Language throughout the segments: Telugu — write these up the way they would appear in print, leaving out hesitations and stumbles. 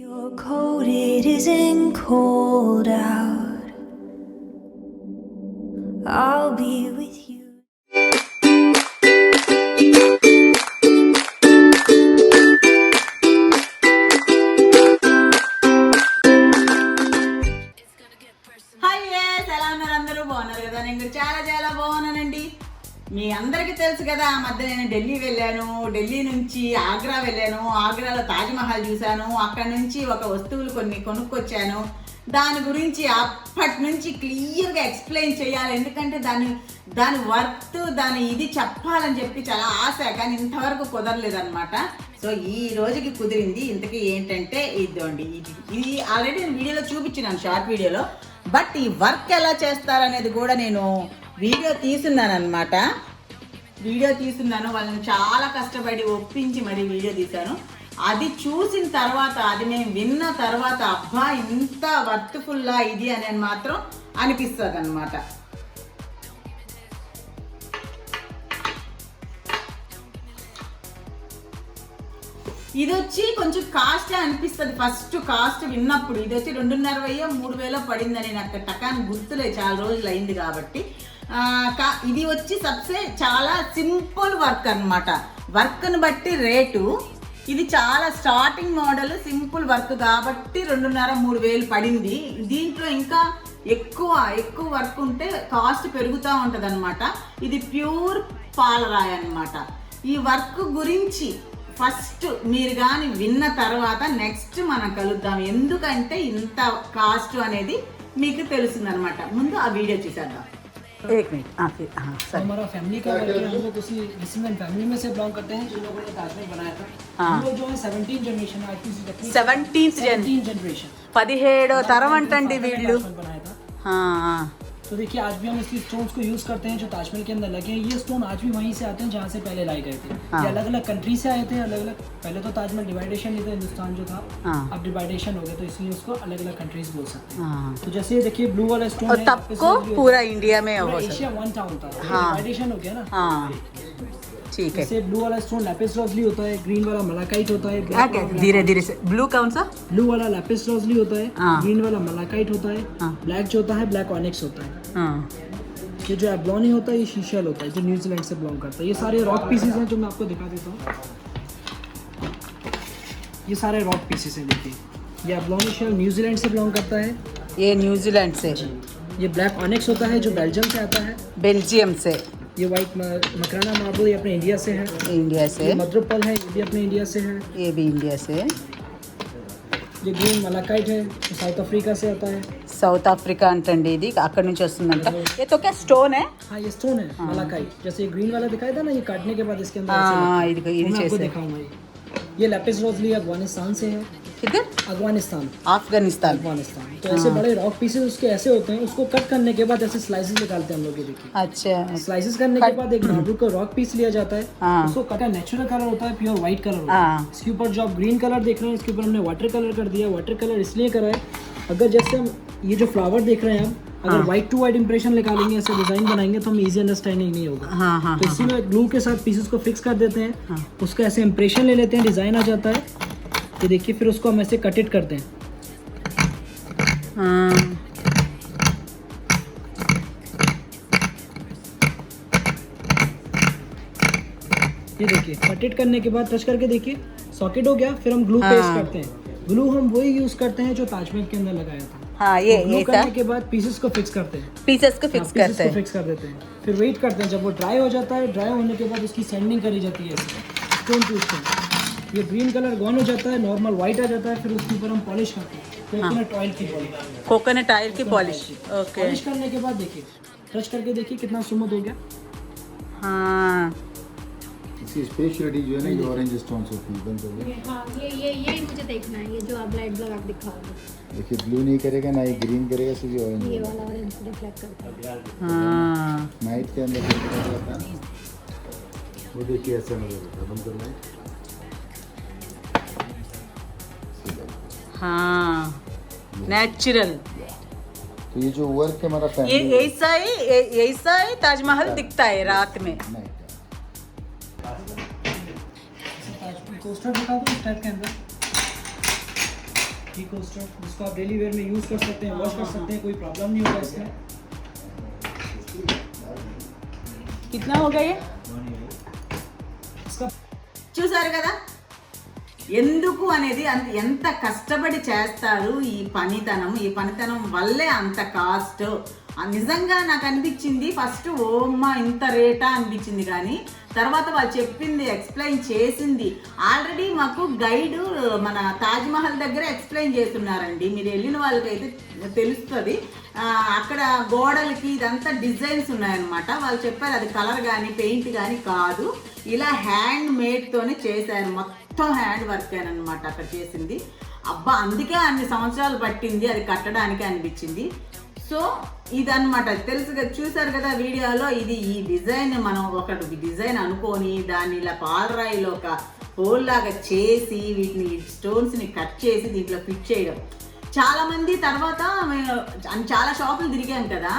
you're cold, it isn't cold out. I'll be with you. Hi ఎస్ ఎలా ఉన్నారు అందరూ బాగున్నారు కదా నేను చాలా బాగున్నానండి మీ అందరికీ తెలుసు కదా ఆ మధ్య నేను ఢిల్లీ వెళ్ళాను ఢిల్లీ నుంచి ఆగ్రా వెళ్ళాను ఆగ్రాలో తాజ్మహల్ చూశాను అక్కడ నుంచి ఒక వస్తువులు కొన్ని కొనుక్కొచ్చాను దాని గురించి అప్పటి నుంచి క్లియర్గా ఎక్స్ప్లెయిన్ చేయాలి ఎందుకంటే దాని వర్త్ దాని ఇది చెప్పాలని చెప్పి చాలా ఆశ కానీ ఇంతవరకు కుదరలేదన్నమాట సో ఈ రోజుకి కుదిరింది ఇంతకీ ఏంటంటే ఇదండి ఇది ఆల్రెడీ నేను వీడియోలో చూపించినాను షార్ట్ వీడియోలో బట్ ఈ వర్క్ ఎలా చేస్తారనేది కూడా నేను వీడియో తీస్తున్నాను వాళ్ళని చాలా కష్టపడి ఒప్పించి మరి వీడియో తీశాను అది చూసిన తర్వాత అది మేము విన్న తర్వాత అబ్బా ఇంత వర్త్ఫుల్లా ఇది అని మాత్రం అనిపిస్తుంది అనమాట ఇది వచ్చి కొంచెం కాస్ట్ అనిపిస్తుంది ఫస్ట్ కాస్ట్ విన్నప్పుడు ఇది వచ్చి 2,500-3,000 పడిందని నాకు టకాన్ని గుర్తులేదు చాలా రోజులు అయింది కాబట్టి ఇది వచ్చి సబ్సే చాలా సింపుల్ వర్క్ అనమాట వర్క్ను బట్టి రేటు ఇది చాలా స్టార్టింగ్ మోడల్ సింపుల్ వర్క్ కాబట్టి 2,500-3,000 పడింది దీంట్లో ఇంకా ఎక్కువ వర్క్ ఉంటే కాస్ట్ పెరుగుతూ ఉంటుంది అనమాట ఇది ప్యూర్ పాలరాయి అనమాట ఈ వర్క్ గురించి ఫస్ట్ మీరు కానీ విన్న తర్వాత నెక్స్ట్ మనం కలుద్దాం ఎందుకంటే ఇంత కాస్ట్ అనేది మీకు తెలుస్తుంది అనమాట ముందు ఆ వీడియో చూసేద్దాం एक मिनट फिर तो हमारा फैमिली का वर्क है हम लोग उसी मुस्लिम फैमिली में से बिलोंग करते हैं जिन लोगों ने ताजमहल बनाया था हम लोग जो है 17 जनरेशन 17th जनरेशन 17వ తరం అంటండి వీళ్ళు बनाया था तो देखिए आज भी हम इसी स्टोन्स को यूज करते हैं जो ताजमहल के अंदर लगे हैं ये स्टोन आज भी वहीं से आते हैं जहाँ से पहले लाए गए थे ये अलग अलग कंट्री से आए थे अलग अलग पहले तो ताजमहल डिवाइडेशन नहीं था हिंदुस्तान जो था अब डिवाइडेशन हो गया तो इसलिए उसको अलग अलग कंट्रीज बोल सकते हैं तो जैसे ये देखिए ब्लू वाला स्टोन और तब को पूरा इंडिया में एशिया वन टाउन था डिवाइडेशन हो गया ना ठीक है जैसे ब्लू वाला स्टोन लैपिस रोज़ली होता है ग्रीन वाला मलाकाइट होता है धीरे से ब्लू कौन सा ब्लू वाला लैपिस रोज़ली होता है ग्रीन वाला मलाकाइट होता है ब्लैक जो होता है ब्लैक ऑनिक्स होता है ये जो एब्लॉनी होता है ये शीशल होता है जो न्यूजीलैंड से बिलोंग करता है ये सारे रॉक पीसेस हैं जो मैं आपको दिखा देता हूँ ये सारे रॉक पीसेस हैं देखिए ये एब्लॉनी शेल न्यूजीलैंड से बिलोंग करता है ये न्यूजीलैंड से ये ब्लैक ऑनिक्स होता है जो बेल्जियम से आता है बेल्जियम से ये वाइट मकराना मार्बल ये अपने इंडिया से है ये मद्रपल है ये भी अपने इंडिया से है ये भी इंडिया से ये ग्रीन मलाकाइट है जो साउथ अफ्रीका से आता है సౌత్ ఆఫ్రికా అంటండి ఇది అక్కడ నుంచి వస్తుందంట ये तो क्या स्टोन है हाँ ये स्टोन है मलाकाइट जैसे ये ग्रीन वाला दिखाया था ना ये काटने के बाद इसके अंदर ఇది आपको दिखाऊंगा ये लैपिस रोज़ली अफगानिस्तान से है किधर अफगानिस्तान तो ऐसे बड़े रॉक पीसेस उसके ऐसे होते हैं उसको कट करने के बाद ऐसे स्लाइसेस निकालते हैं हम लोग ये देखिए अच्छा स्लाइसेस करने के बाद एक मार्बल का रॉक पीस लिया जाता है उसको कटा नेचुरल कलर होता है प्योर व्हाइट कलर होता है इसके ऊपर जो आप ग्रीन कलर देख रहे हैं इसके ऊपर हमने वाटर कलर कर दिया वाटर कलर इसलिए करा है अगर जैसे हम ये जो फ्लावर देख रहे हैं हम अगर व्हाइट टू व्हाइट इंप्रेशन निकालेंगे ऐसे डिजाइन बनाएंगे तो हम इजी अंडरस्टैंडिंग नहीं होगा तो इसी में ग्लू के साथ पीसेस को फिक्स कर देते हैं उसका ऐसे इंप्रेशन ले लेते हैं डिजाइन आ जाता है ये देखिए फिर उसको हम ऐसे कट इट करते हैं ये देखिए कट इट करने के बाद टच करके देखिए सॉकेट हो गया फिर हम ग्लू पेस्ट करते हैं ग्लू हम वही यूज करते हैं जो ताजमहल के अंदर लगाया था ये ग्लू करने के बाद पीसेस को फिक्स करते हैं पीसेस को फिक्स करते हैं फिक्स कर देते हैं फिर वेट करते हैं जब वो ड्राई हो जाता है ड्राई होने के बाद उसकी सैंडिंग करी जाती है स्टोन टू स्टोन ये ग्रीन कलर गॉन हो जाता है नॉर्मल व्हाइट आ जाता है फिर उसके ऊपर हम पॉलिश करते हैं कोकोनट ऑयल की पॉलिश ओके पॉलिश करने के बाद देखिए टच करके देखिए कितना स्मूथ हो गया इसकी स्पेशलिटी जो है ना ये ऑरेंज स्टोन्स होती है बंद हो गया ये मुझे देखना है ये जो आप लाइट ब्लॉक आप दिखा रहे हो देखिए ब्लू नहीं करेगा ना ये ग्रीन करेगा सीधे ऑरेंज ये वाला ऑरेंज रिफ्लेक्ट करता है नाइट के अंदर क्या जाता है वो देखिए ऐसा नजर आता है बंद करना है नेचुरल तो ये जो वर्क है हमारा ये फैमिली ऐसा ही ताजमहल दिखता है रात में कोस्टर दिखा दो इस टाइप के अंदर टी कोस्टर, जिसको आप डेली वेयर में यूज़ कर सकते हैं, वॉश कर सकते हैं, कोई प्रॉब्लम नहीं होगा इसमें। कितना हो गया ये? इसका చూసారు కదా ఎందుకు అనేది ఎంత కష్టపడి చేస్తారు ఈ పనితనం వల్లే అంత కాస్ట్. నిజంగా నాకు అనిపించింది ఫస్ట్ ఓమ్మా ఇంత రేటా అనిపించింది, కానీ తర్వాత వాళ్ళు చెప్పింది ఎక్స్ప్లెయిన్ చేసింది ఆల్రెడీ మాకు గైడ్ మన తాజ్మహల్ దగ్గర ఎక్స్ప్లెయిన్ చేస్తున్నారండి. మీరు వెళ్ళిన వాళ్ళకైతే తెలుస్తుంది. అక్కడ గోడలకి ఇదంతా డిజైన్స్ ఉన్నాయన్నమాట. వాళ్ళు చెప్పారు అది కలర్ కానీ పెయింట్ కానీ కాదు, ఇలా హ్యాండ్ మేడ్తోనే చేశారు, మొత్తం హ్యాండ్ వర్క్ అనమాట అక్కడ చేసింది. అబ్బా అందుకే అన్ని సంవత్సరాలు పట్టింది అది కట్టడానికి అనిపించింది. సో ఇదన్నమాట తెలుసు కదా, చూసారు కదా వీడియోలో. ఇది ఈ డిజైన్ మనం ఒకటి డిజైన్ అనుకొని దాన్ని ఇలా పాలరాయిలో ఒక హోల్ లాగా చేసి వీటిని స్టోన్స్ని కట్ చేసి దీంట్లో ఫిట్ చేయడం. చాలామంది తర్వాత చాలా షాపులు తిరిగాం కదా,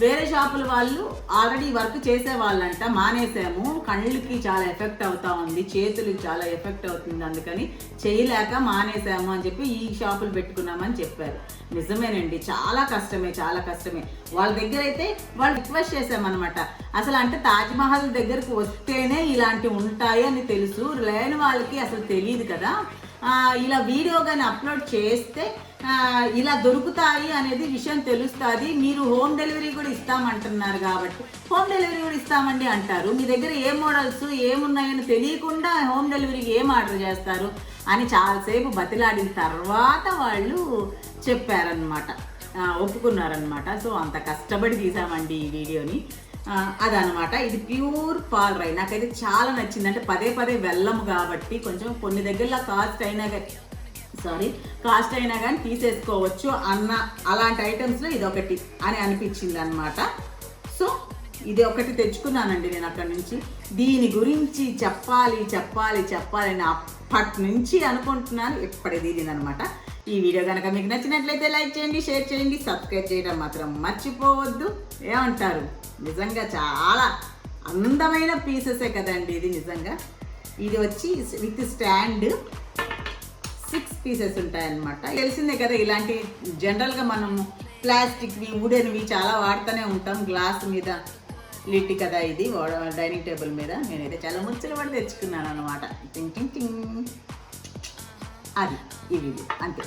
వేరే షాపుల వాళ్ళు ఆల్రెడీ వర్క్ చేసే వాళ్ళంట మానేసాము, కళ్ళకి చాలా ఎఫెక్ట్ అవుతా ఉంది, చేతులకి చాలా ఎఫెక్ట్ అవుతుంది, అందుకని చేయలేక మానేసాము అని చెప్పి ఈ షాపులు పెట్టుకున్నామని చెప్పారు. నిజమేనండి, చాలా కష్టమే. వాళ్ళ దగ్గర అయితే వాళ్ళు రిక్వెస్ట్ చేసామన్నమాట. అసలు అంటే తాజ్మహల్ దగ్గరకు వస్తేనే ఇలాంటివి ఉంటాయి అని తెలుసు, లేని వాళ్ళకి అసలు తెలియదు కదా. ఇలా వీడియో కానీ అప్లోడ్ చేస్తే ఇలా దొరుకుతాయి అనేది విషయం తెలుస్తుంది. మీరు హోమ్ డెలివరీ కూడా ఇస్తామంటున్నారు కాబట్టి హోమ్ డెలివరీ కూడా ఇస్తామండి అంటారు. మీ దగ్గర ఏ మోడల్స్ ఏమున్నాయని తెలియకుండా హోమ్ డెలివరీకి ఏం ఆర్డర్ చేస్తారు అని చాలాసేపు బతిలాడిన తర్వాత వాళ్ళు చెప్పారనమాట, ఒప్పుకున్నారనమాట. సో అంత కష్టపడి తీసామండి ఈ వీడియోని. అదనమాట. ఇది ప్యూర్ పాలరాయి, నాకైతే చాలా నచ్చింది. అంటే పదే వెళ్ళము కాబట్టి కొంచెం కొన్ని దగ్గరలో కాస్ట్ అయినా కానీ తీసేసుకోవచ్చు అన్న అలాంటి ఐటమ్స్లో ఇది ఒకటి అని అనిపించింది అనమాట. సో ఇది ఒకటి తెచ్చుకున్నానండి నేను అక్కడి నుంచి. దీని గురించి చెప్పాలి అని అప్పటి నుంచి అనుకుంటున్నాను, ఇప్పటిది అనమాట. ఈ వీడియో కనుక మీకు నచ్చినట్లయితే లైక్ చేయండి, షేర్ చేయండి, సబ్స్క్రైబ్ చేయడం మాత్రం మర్చిపోవద్దు. ఏమంటారు? నిజంగా చాలా అందమైన పీసెసే కదండి ఇది. నిజంగా ఇది వచ్చి విత్ స్టాండ్ 6 పీసెస్ ఉంటాయన్నమాట. తెలిసిందే కదా, ఇలాంటి జనరల్గా మనము ప్లాస్టిక్వి వుడెన్వి చాలా వాడుతూనే ఉంటాం. గ్లాస్ మీద లిట్ కదా ఇది, డైనింగ్ టేబుల్ మీద. నేనైతే చాలా ముచ్చట పడి తెచ్చుకున్నాను అనమాట. టింగ్ టింగ్ టింగ్. అది ఈ వీడియో అంతే.